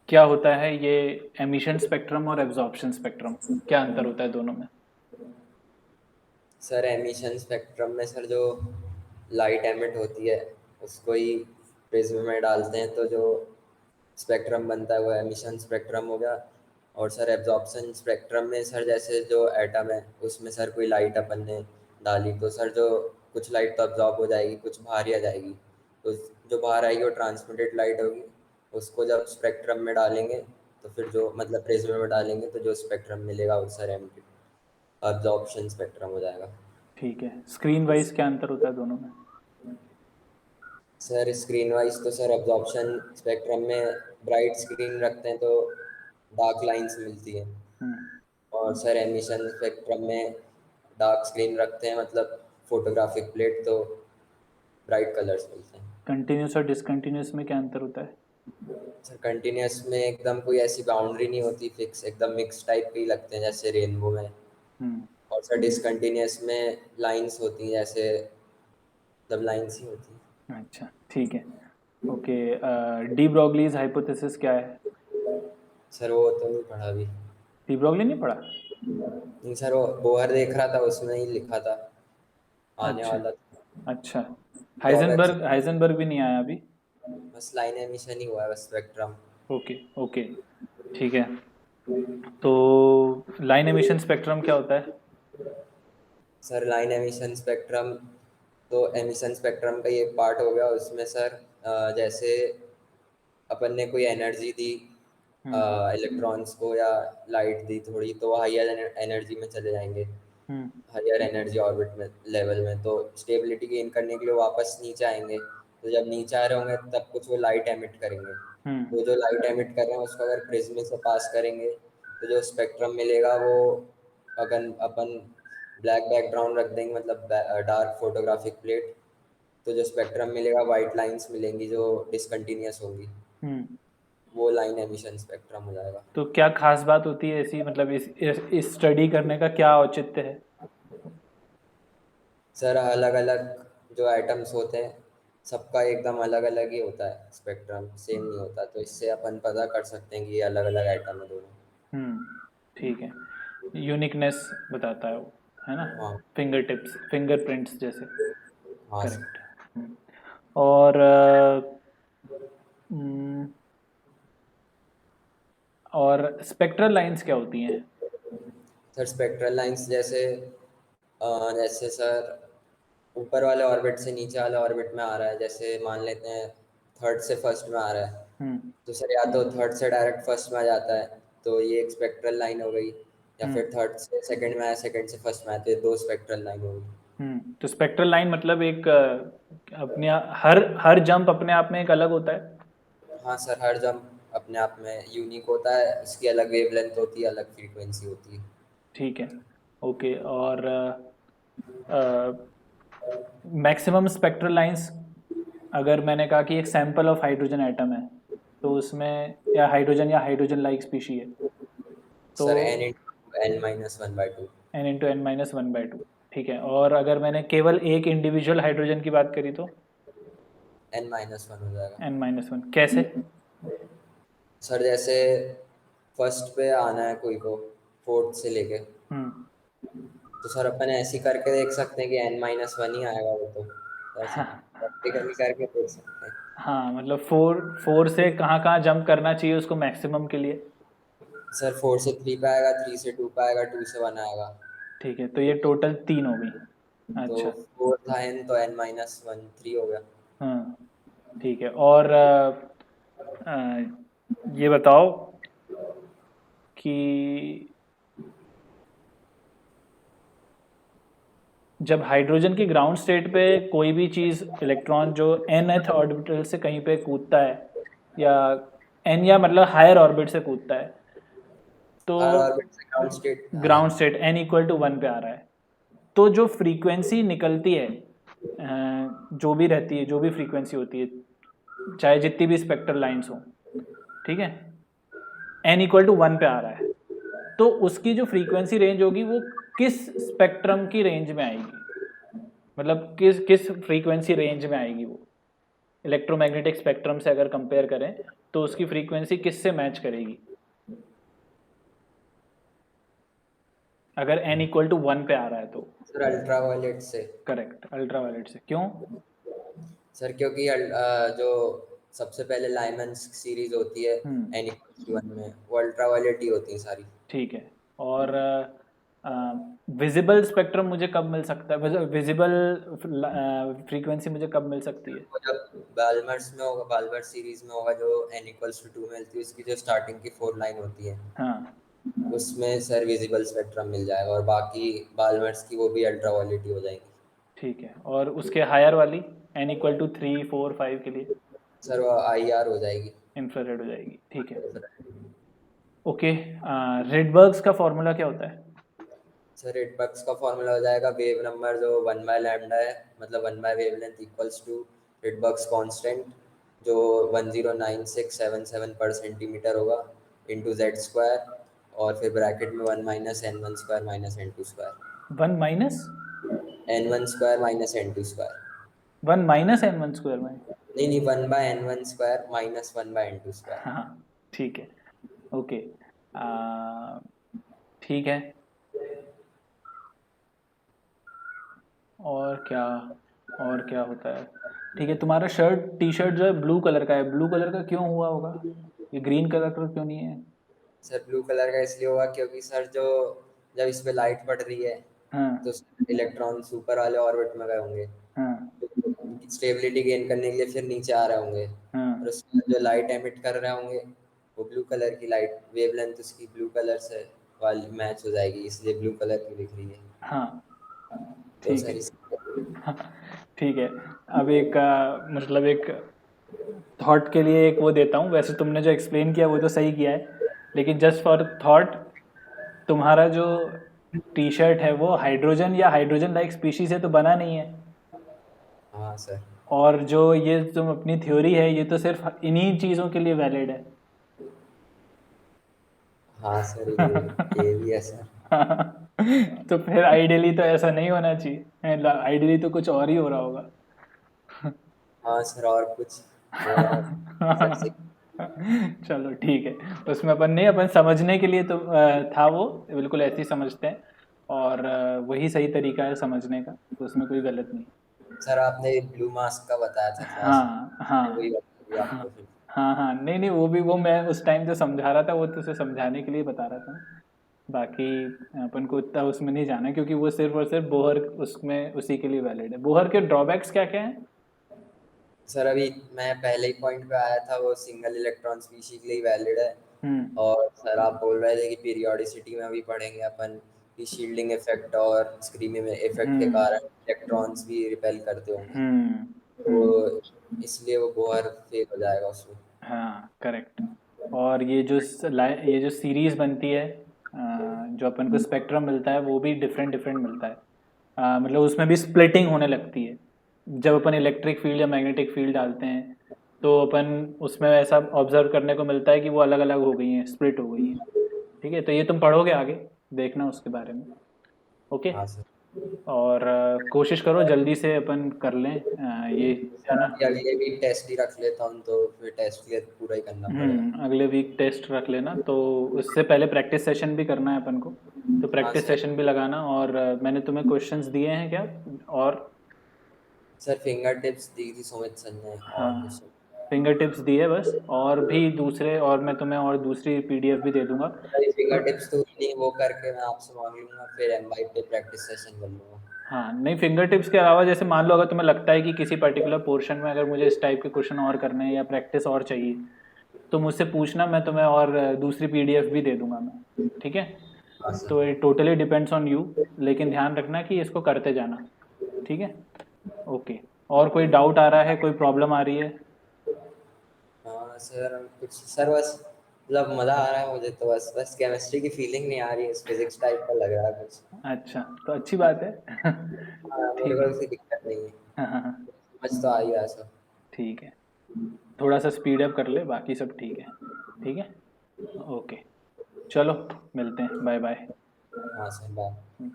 क्या होता है ये एमिशन स्पेक्ट्रम और एब्जॉर्प्शन स्पेक्ट्रम, क्या अंतर होता है दोनों में? सर एमिशन स्पेक्ट्रम में सर जो लाइट एमिट होती है उसको ही प्रिज्म में डालते हैं, तो जो स्पेक्ट्रम बनता है वो एमिशन स्पेक्ट्रम हो गया। और सर एब्जॉर्प्शन स्पेक्ट्रम में सर जैसे जो एटम है उसमें सर कोई लाइट अपन ने डाली तो सर जो कुछ लाइट तो अब्जॉर्ब हो जाएगी, कुछ बाहर ही आ जाएगी। तो जो बाहर आएगी वो ट्रांसमिटेड लाइट होगी। उसको जब स्पेक्ट्रम में डालेंगे तो फिर जो मतलब प्रिज्म में डालेंगे तो जो स्पेक्ट्रम मिलेगा वो सर अब्जॉर्प्शन स्पेक्ट्रम हो जाएगा। ठीक है, स्क्रीन वाइज क्या अंतर होता है दोनों में? सर स्क्रीन वाइज तो सर अब्जॉर्प्शन स्पेक्ट्रम में ब्राइट स्क्रीन रखते हैं तो डार्क लाइंस मिलती है। हम्म। और सर एमिशन स्पेक्ट्रम में डार्क स्क्रीन रखते हैं, मतलब फोटोग्राफिक प्लेट, तो ब्राइट कलर्स मिलते हैं। कंटिन्यूस और डिसकंटिन्यूस में क्या अंतर होता है? सर कंटिन्यूस में एकदम कोई ऐसी बाउंड्री नहीं होती फिक्स, एकदम मिक्स टाइप के ही लगते हैं जैसे रेनबो में। हम्म। और सर डिसकंटिन्यूस में लाइंस होती हैं, जैसे मतलब लाइंस ही होती हैं। अच्छा, ठीक है। ओके, डी ब्रॉगलीज हाइपोथेसिस क्या है? सर वो तो नहीं पढ़ा अभी। डी ब्रॉगली नहीं पढ़ा? नहीं सर, वो बोहर देख रहा था उसमें ही लिखा था, आने अच्छा। वाला था। अच्छा, ड्रॉबैक्स हाइजेनबर्ग भी नहीं आया अभी? बस लाइन एमिशन ही हुआ है, बस स्पेक्ट्रम। ओके। ओके, ठीक है। तो लाइन एमिशन स्पेक्ट्रम क्या होता है? सर लाइन एमिशन स्पेक्ट्रम तो एमिशन स्पेक्ट्रम का ही एक पार्ट हो गया। उसमें सर जैसे अपन ने कोई एनर्जी दी हम्म। इलेक्ट्रॉन्स को या लाइट दी थोड़ी, तो वो हायर एनर्जी में चले जाएंगे, हम्म। हायर एनर्जी ऑर्बिट में लेवल में, तो स्टेबिलिटी गेन करने के लिए वापस नीचे आएंगे। तो जब नीचे आ रहे होंगे तब कुछ वो लाइट एमिट करेंगे। हम्म। तो जो लाइट एमिट कर रहे हैं उसको अगर प्रिज्म से पास करेंगे तो जो स्पेक्ट्रम मिलेगा वो, अगर अपन ब्लैक बैकग्राउंड रख देंगे मतलब डार्क फोटोग्राफिक प्लेट, तो जो स्पेक्ट्रम मिलेगा वाइट लाइंस मिलेंगी जो डिसकंटिन्यूस होंगी। हम्म। वो लाइन एमिशन स्पेक्ट्रम हो जाएगा। तो क्या खास बात होती है ऐसी, मतलब इस स्टडी करने का क्या औचित्य है? सर अलग अलग जो एटम्स होते हैं सबका एकदम अलग अलग ही होता है, स्पेक्ट्रम सेम नहीं होता, तो इससे अपन पता कर सकते हैं कि ये अलग अलग एटम है दोनों। ठीक है, यूनिकनेस बताता है वो, है ना? हाँ। फिंगर टिप्स, फिंगरप्रिंट्स जैसे। हाँ सर। करेक्ट। और हम्म, और स्पेक्ट्रल लाइंस क्या होती हैं? सर स्पेक्ट्रल लाइंस जैसे सर ऊपर वाले ऑर्बिट से नीचे वाले ऑर्बिट में आ रहा है, जैसे मान लेते हैं थर्ड से फर्स्ट में आ रहा है, हम्म। तो सर या तो थर्ड से डायरेक्ट फर्स्ट में आ जाता है तो ये एक स्पेक्ट्रल लाइन हो गई, या हम्म। फिर थर्ड से सेकंड में आया, सेकंड से फर्स्ट में आया, तो ये दो स्पेक्ट्रल लाइन हो गई। तो स्पेक्ट्रल लाइन मतलब एक अपने हर जंप अपने आप में एक अलग होता है? हाँ सर, हर जंप अपने आप में यूनिक होता है, इसकी अलग वेवलेंथ होती है, अलग फ्रीक्वेंसी होती है। ठीक है। ओके, और मैक्सिमम स्पेक्ट्रल लाइंस, अगर मैंने कहा कि एक सैंपल ऑफ हाइड्रोजन एटम है, तो उसमें या हाइड्रोजन लाइक स्पीशी है, तो sir n into n minus one by two. n/n-1/2। ठीक है, और अगर मैंने केवल एक इंडिविजुअल हाइड्रोजन की बात करी तो एन माइनस वन हो जाएगा। n-1। कैसे? सर जैसे फर्स्ट पे आना है कोई को, फोर्थ से लेके, हम्म। तो सर अपन ऐसे ही करके देख सकते हैं कि एन माइनस वन ही आएगा वो, तो ऐसे हाँ। प्रैक्टिकली करके देख सकते हैं। हाँ, मतलब फोर फोर से कहाँ कहाँ जंप करना चाहिए उसको मैक्सिमम के लिए? सर फोर से थ्री पे आएगा, थ्री से टू पे आएगा, टू से वन आएगा। ठीक है, तो ये टोटल 3 हो गई। तो अच्छा। फोर था एन, तो एन माइनस वन थ्री हो गया। हाँ, ठीक है। और ये बताओ कि जब हाइड्रोजन की ग्राउंड स्टेट पे कोई भी चीज़, इलेक्ट्रॉन जो nth ऑर्बिटल से कहीं पे कूदता है, या n या मतलब हायर ऑर्बिट से कूदता है, तो हर ऑर्बिट से ग्राउंड स्टेट, हाँ। ग्राउंड स्टेट n = 1 पे आ रहा है, तो जो फ्रीक्वेंसी निकलती है, जो भी रहती है, जो भी फ्रीक्वेंसी होती है, चाहे जितनी भी स्पेक्ट्रल लाइंस हो, ठीक है, n = 1 पे आ रहा है, तो उसकी जो फ्रीक्वेंसी रेंज होगी वो किस स्पेक्ट्रम की रेंज में आएगी? मतलब किस किस फ्रीक्वेंसी रेंज में आएगी वो? इलेक्ट्रोमैग्नेटिक स्पेक्ट्रम से अगर कंपेयर करें तो उसकी फ्रीक्वेंसी किससे मैच करेगी अगर n इक्वल टू 1 पे आ रहा है तो? सर अल्ट्रावायलेट से। करेक्ट, अल्ट्रावायलेट से। क्यों? सर क्योंकि जो सबसे पहले लाइमन्स सीरीज होती है हम्म, n=1 में, वो अल्ट्रावायलेट ही होती है सारी। ठीक है। और विजिबल स्पेक्ट्रम मुझे कब मिल सकता है, विजिबल फ्रीक्वेंसी मुझे कब मिल सकती है? वो जब बाल्मर्स में होगा, बाल्मर सीरीज में होगा, जो n=2 में मिलती है, उसकी जो स्टार्टिंग की 4 लाइन होती है, हाँ, उसमें सर विजिबल स्पेक्ट्रम मिल जाएगा, और बाकी बाल्मर्स की वो भी अल्ट्रावायलेट ही हो जाएंगी। ठीक है। और उसके हायर वाली n इक्वल टू 3, 4, 5 के लिए सर वो IR हो जाएगी। इंफ्रारेड हो जाएगी। ठीक है, ओके। रेडबर्ग्स का फॉर्मूला क्या होता है? सर रेडबक्स का फॉर्मूला हो जाएगा वेव नंबर जो 1/λ है, मतलब 1/वेवलेंथ इक्वल्स टू रेडबक्स कांस्टेंट जो 109677 पर सेंटीमीटर होगा इंटू जेड स्क्वायर, और फिर ब्रैकेट में 1 - n1² - n2²। 1 minus n1² - n2²। 1 minus n1 square में? नहीं नहीं, 1/n1² - 1/n2²। हाँ, ठीक है, ओके। आ, ठीक है। और क्या, और क्या होता है? ठीक है, तुम्हारा टी शर्ट जो है ब्लू कलर का है, ब्लू कलर का क्यों हुआ होगा? ये ग्रीन कलर का क्यों नहीं है? सर ब्लू कलर का इसलिए होगा क्योंकि सर जो जब इस पे लाइट पड़ रही है हाँ, तो इलेक्ट्रॉन ऊपर वाले ऑर्बिट में गए होंगे, हाँ, स्टेबिलिटी गेन करने के लिए फिर नीचे आ रहे होंगे, और हाँ, उसमें जो लाइट एमिट कर रहे होंगे वो ब्लू कलर की लाइट, वेवलेंथ उसकी ब्लू कलर से वाली मैच हो जाएगी, इसलिए ब्लू कलर की दिख रही है। हाँ, तो ठीक सर है। इस हाँ, ठीक है। अब एक मतलब एक थॉट के लिए एक वो देता हूँ। वैसे तुमने जो एक्सप्लेन किया वो तो सही किया है, लेकिन जस्ट फॉर थॉट, तुम्हारा जो टी शर्ट है वो हाइड्रोजन या हाइड्रोजन लाइक स्पीशीज से तो बना नहीं है। हाँ सर। और जो ये तुम अपनी थ्योरी है ये तो सिर्फ इन्हीं चीज़ों के लिए वैलिड है। हाँ सर, ये भी है सर। तो फिर आइडियली तो ऐसा नहीं होना चाहिए, आइडियली तो कुछ और ही हो रहा होगा। हाँ सर, और कुछ हो रहा हो सर से। चलो ठीक है, उसमें अपन नहीं, अपन समझने के लिए तो था वो, बिल्कुल ऐसे ही समझते हैं। और वही सही तरीका है समझने का, तो उसमें कोई गलत नहीं। सर आपने ब्लू मास्क का बताया था क्लास में, हाँ, हाँ, वही बता दिया हाँ, आपको फिर। हाँ, हाँ, नहीं नहीं, वो भी वो मैं उस टाइम जो समझा रहा था वो तो उसे समझाने के लिए बता रहा था। बाकी अपन को इतना उसमें नहीं जाना, क्योंकि वो सिर्फ और सिर्फ बोहर उसमें उसी के लिए वैलिड है। बोहर के ड्रॉबैक्स क्या क्या हैं? सर अभी मैं पहले ही पॉइंट पे आया था, वो सिंगल इलेक्ट्रॉन स्पीशीज के लिए वैलिड है। हम्म, और सर आप बोल रहे थे कि पीरियोडिसिटी में भी पढ़ेंगे अपन कि शील्डिंग इफेक्ट और स्क्रीमिंग इफेक्ट के हम्म, कारण इलेक्ट्रॉन्स भी रिपेल करते होंगे, हम्म, हम्म, तो इसलिए वो बोहर फेल हो जाएगा उसमें। हाँ, करेक्ट। और ये जो सीरीज बनती है, जो अपन को स्पेक्ट्रम मिलता है वो भी डिफरेंट डिफरेंट मिलता है। मतलब उसमें भी स्प्लिटिंग होने लगती है जब अपन इलेक्ट्रिक फील्ड या मैग्नेटिक फील्ड डालते हैं। तो अपन उसमें ऐसा ऑब्जर्व करने को मिलता है कि वो अलग अलग हो गई हैं, स्प्लिट हो गई हैं। ठीक है, तो ये तुम पढ़ोगे आगे, देखना उसके बारे में। ओके। हाँ सर। और कोशिश करो जल्दी से अपन कर लें ये, है सर ना? अभी अगले वीक टेस्ट ही रख लेता हूँ, तो फिर टेस्ट क्लियर पूरा ही करना पड़ेगा। अगले वीक टेस्ट रख लेना, तो उससे पहले प्रैक्टिस सेशन भी करना है अपन को। तो हाँ प्रैक्टिस सर। सेशन भी लगाना। और मैंने तुम्हें क्वेश्चंस दिए हैं क्या? और सर फिंगर टिप्स दी थी सुमित सर ने, और कुछ हाँ, फिंगर टिप्स दिए बस, और भी दूसरे, और मैं तुम्हें और दूसरी पीडीएफ भी दे दूंगा। नहीं। फिंगर टिप्स तो नहीं, वो करके मैं आपसे मांग लूंगा, फिर एम पे प्रैक्टिस सेशन कर लूंगा। हाँ, नहीं, फिंगर टिप्स के अलावा जैसे मान लो अगर तुम्हें लगता है कि किसी पर्टिकुलर पोर्शन में अगर मुझे इस टाइप के क्वेश्चन और करने हैं या प्रैक्टिस और चाहिए, तो मुझसे पूछना, मैं तुम्हें और दूसरी पीडीएफ भी दे दूंगा मैं। ठीक है? हाँ सर। तो it totally depends on you, लेकिन ध्यान रखना कि इसको करते जाना। ठीक है, ओके। और कोई डाउट आ रहा है, कोई प्रॉब्लम आ रही है? हाँ सर, कुछ सर बस मतलब मज़ा आ रहा है मुझे, तो बस बस केमिस्ट्री की फीलिंग नहीं आ रही है, फिजिक्स टाइप का लग रहा है कुछ। अच्छा, तो अच्छी बात है। हाँ, मेरे ठीक को है। कोई दिक्कत नहीं है, हाँ, हाँ, हाँ, समझ तो आ ही रहा है सब। ठीक है। थोड़ा सा स्पीड अप कर ले, बाकी सब ठीक है। ठीक है, ओके। चलो, मिलते हैं, बाय बाय। हाँ सर, बाय।